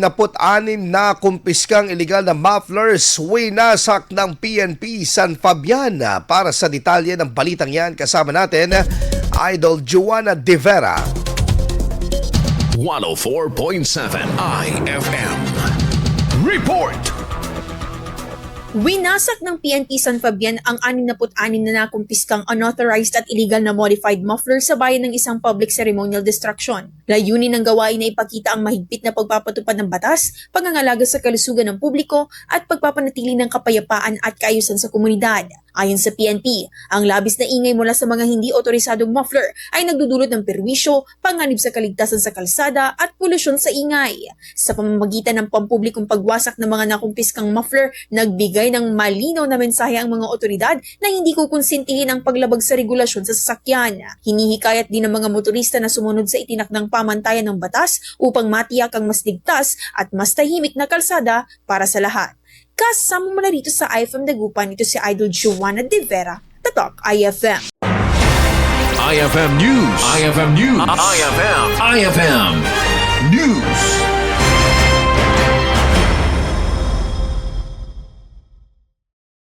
46 na kumpiskang iligal na mufflers winasak ng PNP San Fabian. Para sa detalye ng balitang yan, kasama natin Idol Joanna De Vera. 104.7 IFM Report. Winasak ng PNP San Fabian ang 66 na nakumpiskang unauthorized at illegal na modified muffler sa bayan ng isang public ceremonial destruction. Layunin ng gawain na ipakita ang mahigpit na pagpapatupad ng batas, pangangalaga sa kalusugan ng publiko at pagpapanatili ng kapayapaan at kaayusan sa komunidad. Ayon sa PNP, ang labis na ingay mula sa mga hindi otorisadong muffler ay nagdudulot ng perwisyo, panganib sa kaligtasan sa kalsada at polusyon sa ingay. Sa pamamagitan ng pampublikong pagwasak ng mga nakumpiskang muffler, nagbigay ng malinaw na mensahe ang mga otoridad na hindi kukonsintihin ang paglabag sa regulasyon sa sasakyan. Hinihikayat din ng mga motorista na sumunod sa itinakdang pamantayan ng batas upang matiyak ang mas ligtas at mas tahimik na kalsada para sa lahat. Kasama mo na rito sa IFM Dagupan, ito si Idol Joanna De Vera, Tatak IFM. IFM News. IFM News. IFM News.